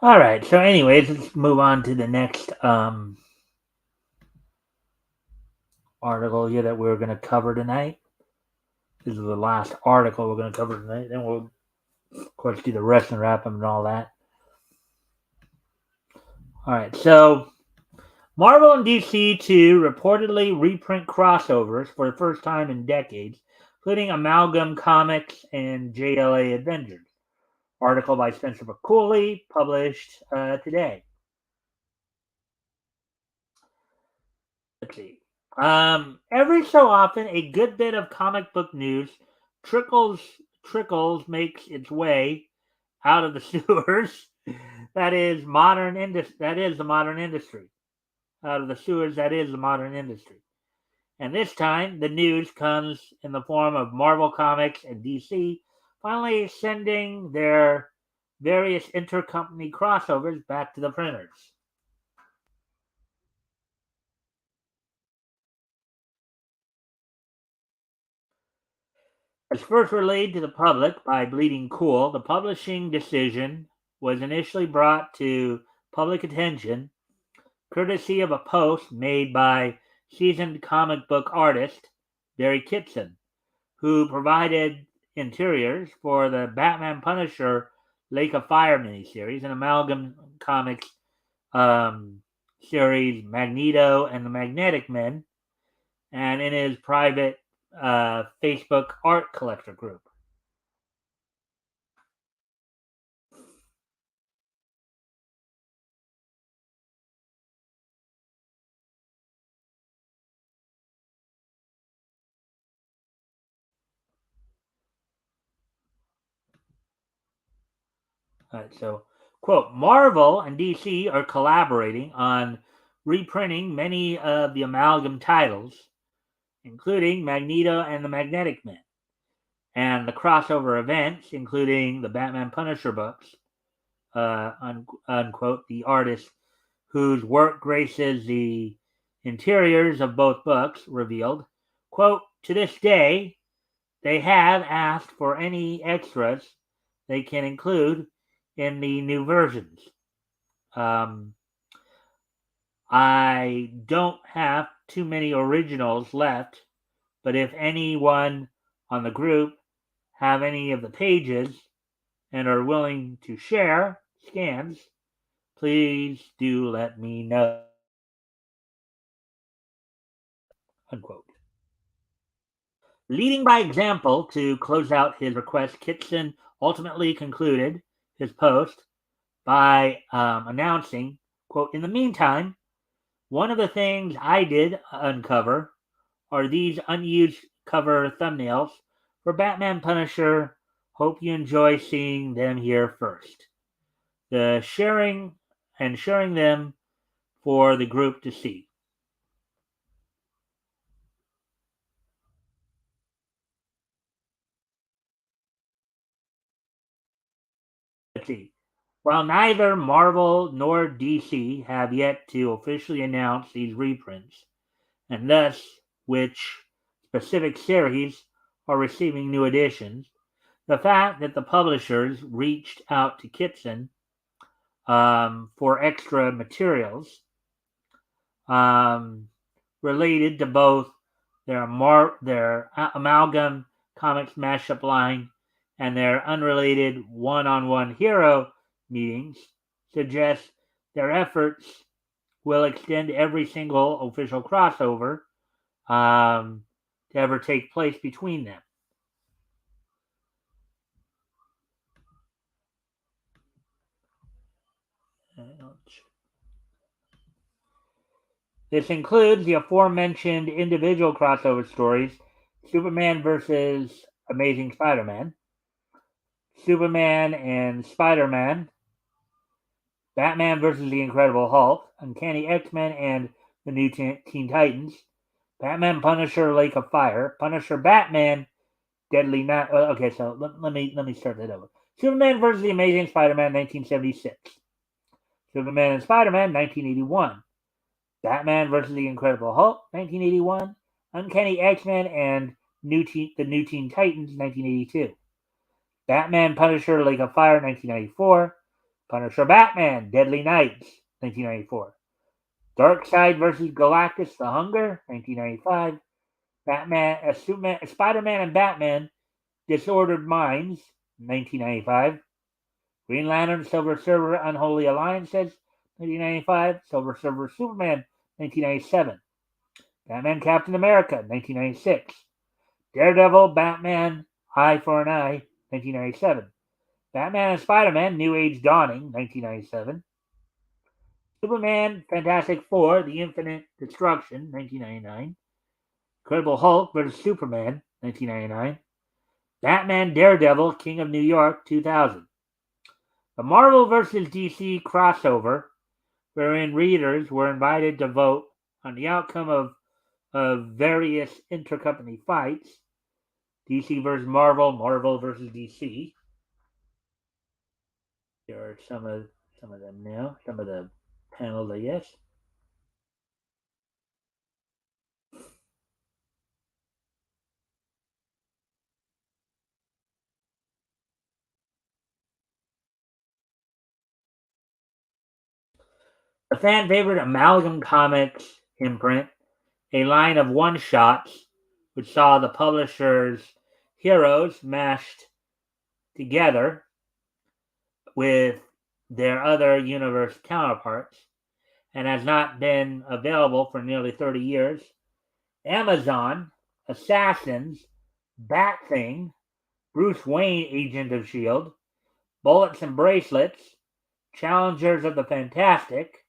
All right. So, anyways, let's move on to the next article here that we're going to cover tonight. This is the last article we're going to cover tonight. Then we'll, of course, do the rest and wrap them and all that. All right. So, Marvel and DC to reportedly reprint crossovers for the first time in decades, including Amalgam Comics and JLA Avengers. Article by Spencer McCauley, published today. Let's see. Every so often, a good bit of comic book news trickles makes its way out of the sewers. That is the modern industry. Out of the sewers, that is the modern industry. And this time, the news comes in the form of Marvel Comics and DC finally sending their various intercompany crossovers back to the printers. As first relayed to the public by Bleeding Cool, the publishing decision was initially brought to public attention courtesy of a post made by seasoned comic book artist Barry Kitson, who provided interiors for the Batman Punisher Lake of Fire miniseries, an Amalgam Comics series, Magneto and the Magnetic Men, and in his private Facebook art collector group. So, quote, Marvel and DC are collaborating on reprinting many of the Amalgam titles, including Magneto and the Magnetic Men, and the crossover events, including the Batman Punisher books, unquote, the artist whose work graces the interiors of both books revealed, quote, to this day, they have asked for any extras they can include in the new versions. Um, I don't have too many originals left, but if anyone on the group have any of the pages and are willing to share scans, please do let me know. Unquote. Leading by example to close out his request, Kitson ultimately concluded his post by announcing, quote, in the meantime, one of the things I did uncover are these unused cover thumbnails for Batman Punisher. Hope you enjoy seeing them here first. The sharing them for the group to see. Let's see. While neither Marvel nor DC have yet to officially announce these reprints, and thus which specific series are receiving new editions, the fact that the publishers reached out to Kitson for extra materials um, related to both their amalgam comics mashup line and their unrelated one-on-one hero meetings suggests their efforts will extend every single official crossover to ever take place between them. This includes the aforementioned individual crossover stories Superman versus Amazing Spider Man, Superman and Spider Man, Batman versus the Incredible Hulk, Uncanny X Men and the New Teen Titans, Batman Punisher Lake of Fire, Punisher Batman Deadly Night. Okay, so let me start that over. Superman versus the Amazing Spider Man 1976, Superman and Spider Man 1981, Batman versus the Incredible Hulk, 1981. Uncanny X-Men and the New Teen Titans, 1982. Batman Punisher Lake of Fire, 1994. Punisher Batman Deadly Nights, 1994. Darkseid versus Galactus The Hunger, 1995. Spider-Man and Batman Disordered Minds, 1995. Green Lantern Silver Surfer Unholy Alliances, 1995. Silver Surfer Superman, 1997. Batman Captain America, 1996. Daredevil Batman Eye for an Eye, 1997. Batman and Spider Man New Age Dawning, 1997. Superman Fantastic Four The Infinite Destruction, 1999. Incredible Hulk vs. Superman, 1999. Batman Daredevil King of New York, 2000. The Marvel vs. DC crossover, wherein readers were invited to vote on the outcome of various intercompany fights. DC versus Marvel, Marvel versus DC. Here are some of them now. Some of the panels, I guess. A fan favorite Amalgam Comics imprint, a line of one shots which saw the publisher's heroes mashed together with their other universe counterparts and has not been available for nearly 30 years. Amazon, Assassins, Bat Thing, Bruce Wayne, Agent of S.H.I.E.L.D., Bullets and Bracelets, Challengers of the Fantastic,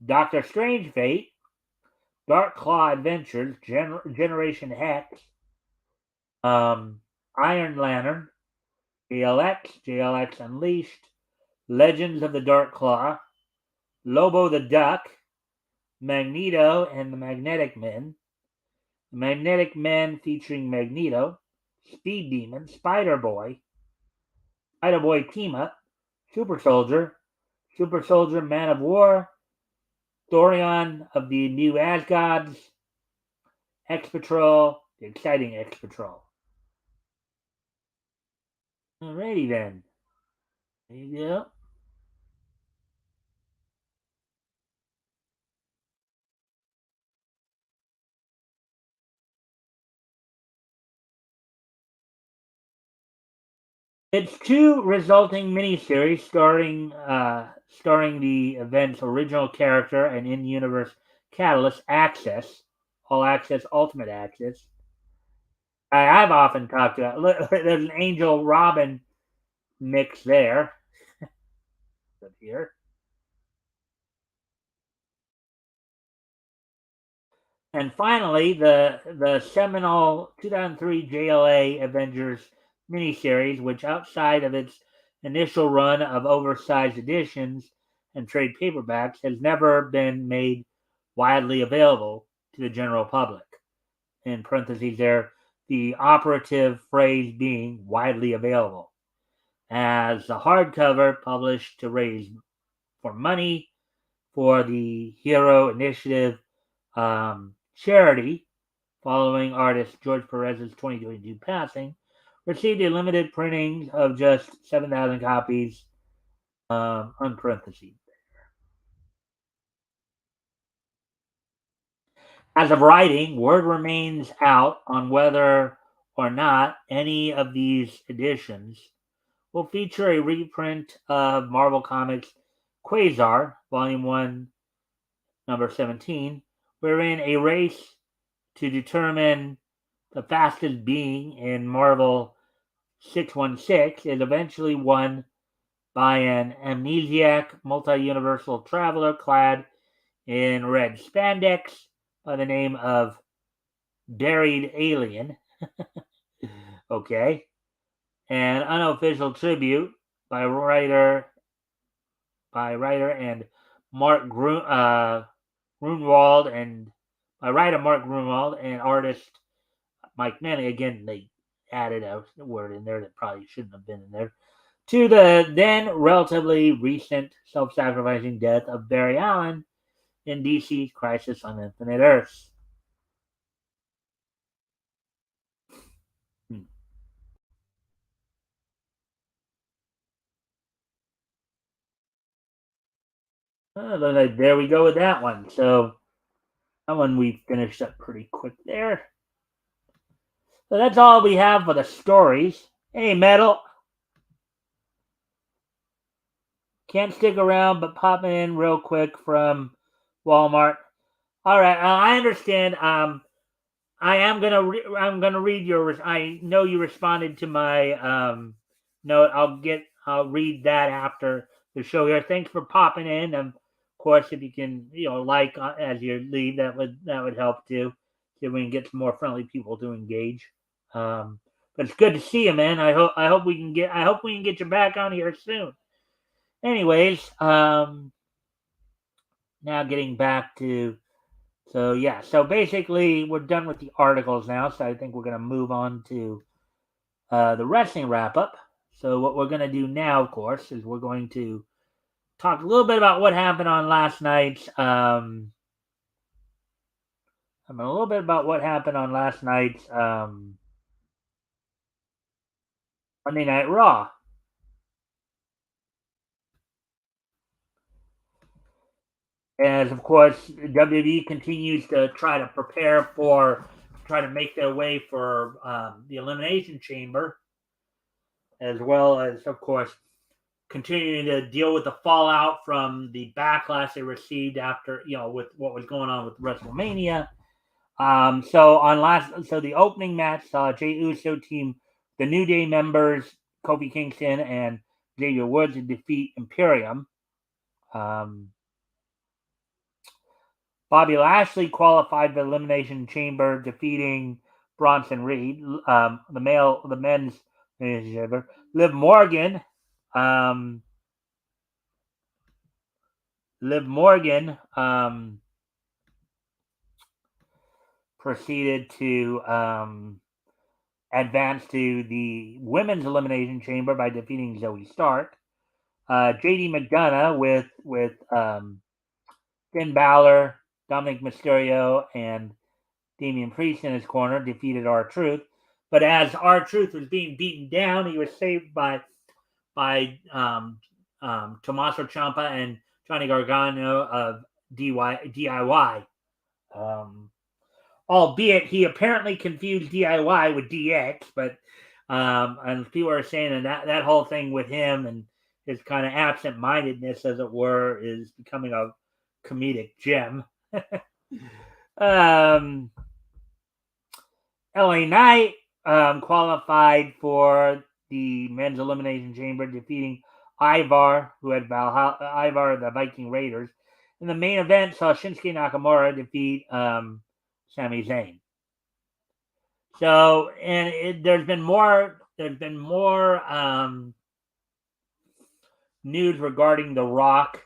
Doctor Strange Fate, Dark Claw Adventures, Generation Hex, Iron Lantern, JLX Unleashed, Legends of the Dark Claw, Lobo the Duck, Magneto and the Magnetic Men, the Magnetic Men featuring Magneto, Speed Demon, Spider Boy Team Up, Super Soldier, Man of War, Thorion of the New Asgards, X Patrol, the exciting X Patrol. Alrighty then. There you go. It's two resulting miniseries starring the event's original character and in-universe catalyst Access, All Access, Ultimate Access. I've often talked about. There's an Angel Robin mix there. Here. And finally, the seminal 2003 JLA Avengers miniseries, which outside of its initial run of oversized editions and trade paperbacks, has never been made widely available to the general public. In parentheses, there, the operative phrase being widely available. As the hardcover published to raise for money for the Hero Initiative charity following artist George Perez's 2022 passing, received a limited printing of just 7,000 copies, on parentheses. As of writing, word remains out on whether or not any of these editions will feature a reprint of Marvel Comics Quasar, Volume 1, Number 17, wherein a race to determine the fastest being in Marvel 616 is eventually won by an amnesiac multi-universal traveler clad in red spandex by the name of Buried Alien. Okay. An unofficial tribute by writer and Mark Grunwald and by writer Mark Grunwald and artist Mike Manley. Again, they added a word in there that probably shouldn't have been in there. To the then relatively recent self-sacrificing death of Barry Allen in DC's Crisis on Infinite Earths. There we go with that one. So that one we finished up pretty quick there. So that's all we have for the stories. Hey, Metal. Can't stick around, but pop in real quick from Walmart. All right, I understand. I'm gonna read your. I know you responded to my note. I'll read that after the show here. Thanks for popping in. Of course, if you can, like as you leave, that would help too. See if we can get some more friendly people to engage. But it's good to see you, man. I hope we can get you back on here soon. Anyways, now getting back to so basically we're done with the articles now, so I think we're going to move on to the wrestling wrap up. So what we're going to do now, of course, is we're going to talk a little bit about what happened on last night's Monday Night Raw. as of course WWE continues to try to prepare for, try to make their way for the Elimination Chamber, as well as of course continuing to deal with the fallout from the backlash they received after, with what was going on with WrestleMania. So the opening match saw Jey Uso team the New Day members Kofi Kingston and Xavier Woods to defeat Imperium. Bobby Lashley qualified the Elimination Chamber, defeating Bronson Reed. The men's Liv Morgan. Liv Morgan proceeded to advance to the women's elimination chamber by defeating Zoe Stark. JD McDonough with Finn Balor, Dominic Mysterio, and Damian Priest in his corner defeated R-Truth. But as R-Truth was being beaten down, he was saved by Tommaso Ciampa and Johnny Gargano of DIY. Albeit he apparently confused DIY with DX, but and people are saying that whole thing with him and his kind of absent-mindedness, as it were, is becoming a comedic gem. LA Knight qualified for the men's elimination chamber, defeating Ivar, who had Ivar the Viking Raiders. In the main event, saw Shinsuke Nakamura defeat Sami Zayn. So, and there's been more news regarding The Rock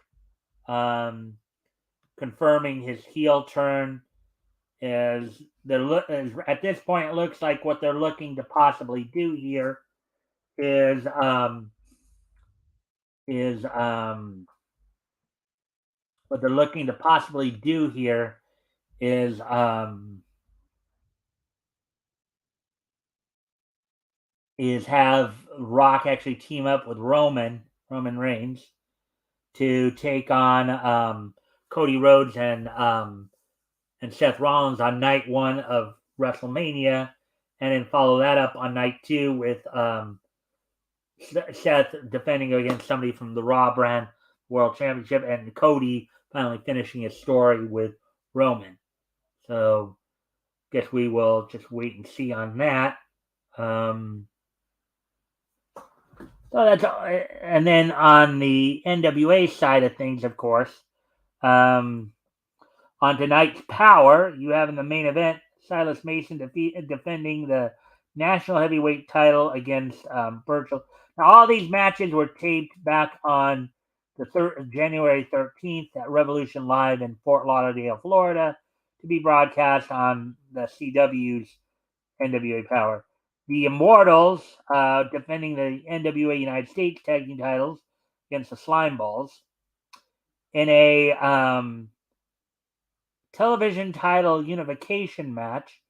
confirming his heel turn. At this point, it looks like what they're looking to possibly do here is what they're looking to possibly do here is have Rock actually team up with Roman Reigns to take on Cody Rhodes and Seth Rollins on night 1 of WrestleMania, and then follow that up on night 2 with Seth defending against somebody from the Raw brand World Championship, and Cody finally finishing his story with Roman. So, guess we will just wait and see on that. So that's, and then on the NWA side of things, of course, on tonight's Power, you have in the main event Silas Mason defending the national heavyweight title against Burchill. Now, all these matches were taped back on the January 13th at Revolution Live in Fort Lauderdale, Florida, to be broadcast on the CW's NWA Power. The Immortals defending the NWA United States Tag Team titles against the Slime Balls in a television title unification match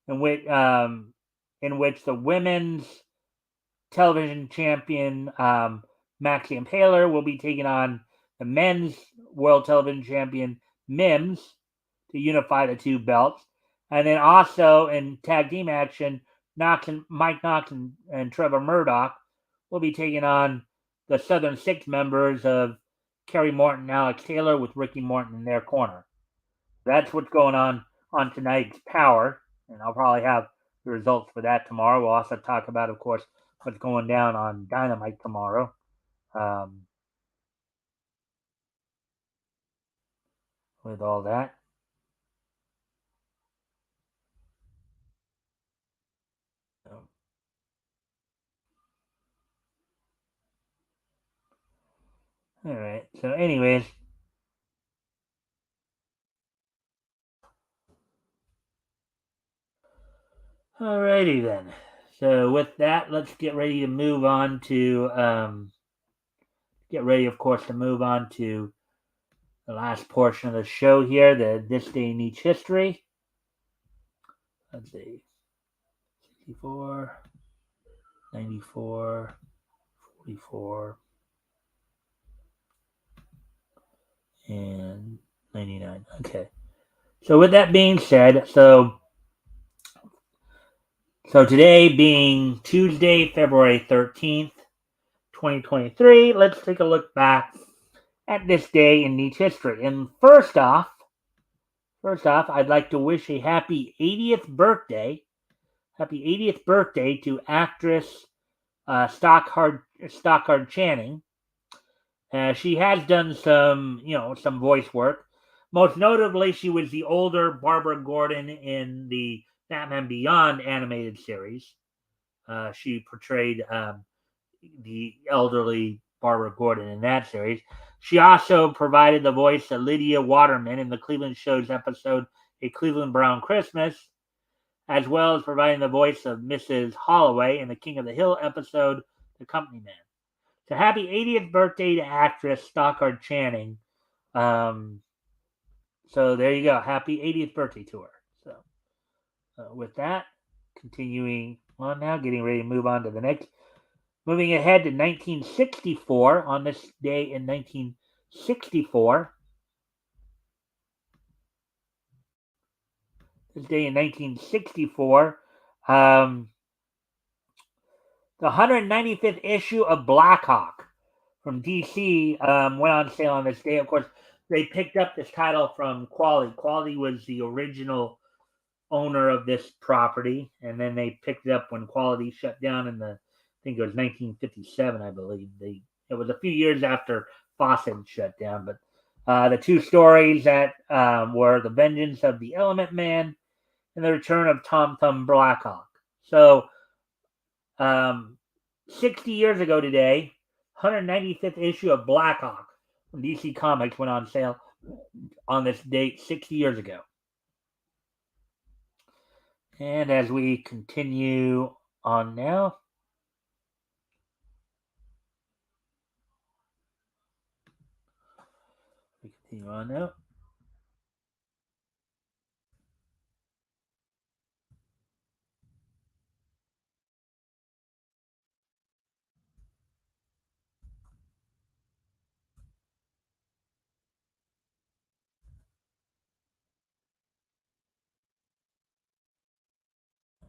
in which the women's television champion Maxie Impaler will be taking on the men's world television champion Mims to unify the two belts. And then also in tag team action, Mike Knox and Trevor Murdoch will be taking on the Southern Six members of Kerry Morton and Alex Taylor, with Ricky Morton in their corner. That's what's going on tonight's Power, and I'll probably have the results for that tomorrow. We'll also talk about, of course, what's going down on Dynamite tomorrow. With all that. All right. So, anyways. Alrighty then. So with that, let's get ready to move on to of course, to move on to the last portion of the show here, the This Day in Each History. Let's see. 64, 94, 44, and 99. Okay. So with that being said, so today being Tuesday, February 13th, 2023, let's take a look back at this day in Nietzsche history. And first off, I'd like to wish a happy 80th birthday to actress Stockard Channing. She has done some voice work. Most notably, she was the older Barbara Gordon in the Batman Beyond animated series. She portrayed the elderly Barbara Gordon in that series. She also provided the voice of Lydia Waterman in the Cleveland Show's episode A Cleveland Brown Christmas, as well as providing the voice of Mrs. Holloway in the King of the Hill episode The Company Man. So happy 80th birthday to actress Stockard Channing. So there you go. Happy 80th birthday to her. So with that, continuing on now, getting ready to move on to the next. Moving ahead to 1964, on this day in 1964, the 195th issue of Blackhawk from DC went on sale on this day. Of course, they picked up this title from Quality. Quality was the original owner of this property, and then they picked it up when Quality shut down in I think it was 1957, I believe. It was a few years after Fawcett shut down, but the two stories that were The Vengeance of the Element Man and The Return of Tom Thumb Blackhawk. So, 60 years ago today, 195th issue of Blackhawk from DC Comics went on sale on this date 60 years ago. And as we continue on now,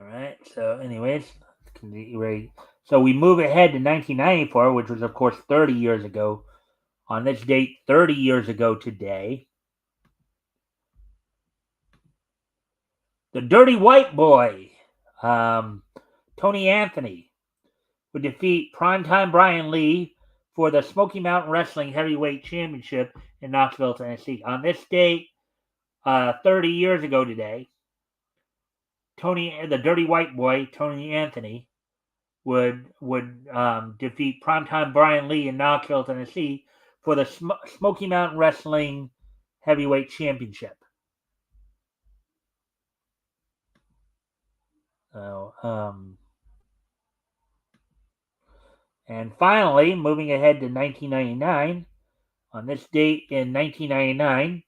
All right. So, anyways, so we move ahead to 1994, which was, of course, 30 years ago. On this date, 30 years ago today, the Dirty White Boy, Tony Anthony, would defeat primetime Brian Lee for the Smoky Mountain Wrestling Heavyweight Championship in Knoxville, Tennessee. On this date, 30 years ago today, the Dirty White Boy, Tony Anthony, would defeat primetime Brian Lee in Knoxville, Tennessee, for the Smoky Mountain Wrestling Heavyweight Championship. So, and finally, moving ahead to 1999, on this date in 1999,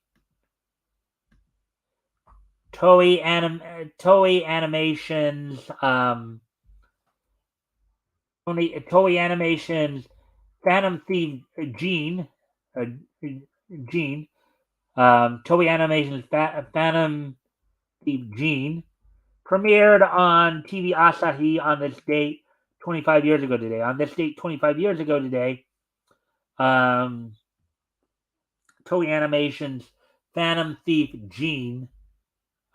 Toei Animations Phantom Thief Gene, Toei Animations Phantom Thief Gene premiered on TV Asahi on this date 25 years ago today. On this date 25 years ago today, Toei Animations Phantom Thief Gene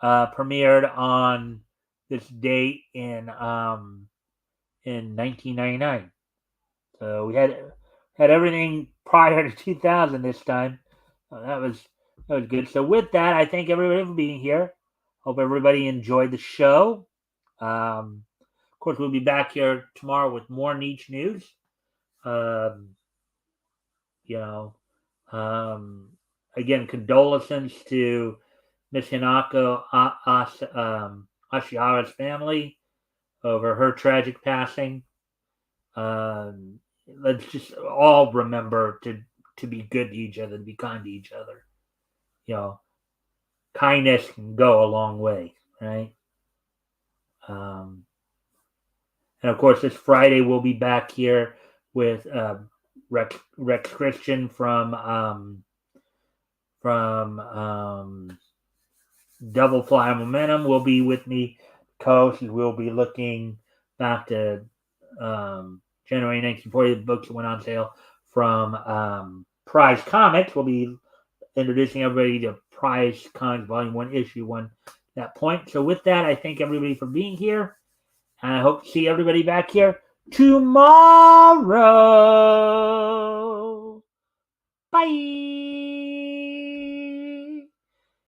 premiered on this date in 1999. So we had everything prior to 2000 this time. That was good. So with that, I thank everybody for being here. Hope everybody enjoyed the show. Of course, we'll be back here tomorrow with more niche news. You know, again, condolences to Miss Hinako Ashiara's family over her tragic passing. Let's just all remember to be good to each other, to be kind to each other. Kindness can go a long way, right? And of course, this Friday we'll be back here with Rex Christian from from Double Fly Momentum will be with me. Co-host will be looking back to January 1940, the books that went on sale from Prize Comics. We'll be introducing everybody to Prize Comics Volume 1, Issue 1 at that point. So with that, I thank everybody for being here. And I hope to see everybody back here tomorrow. Bye.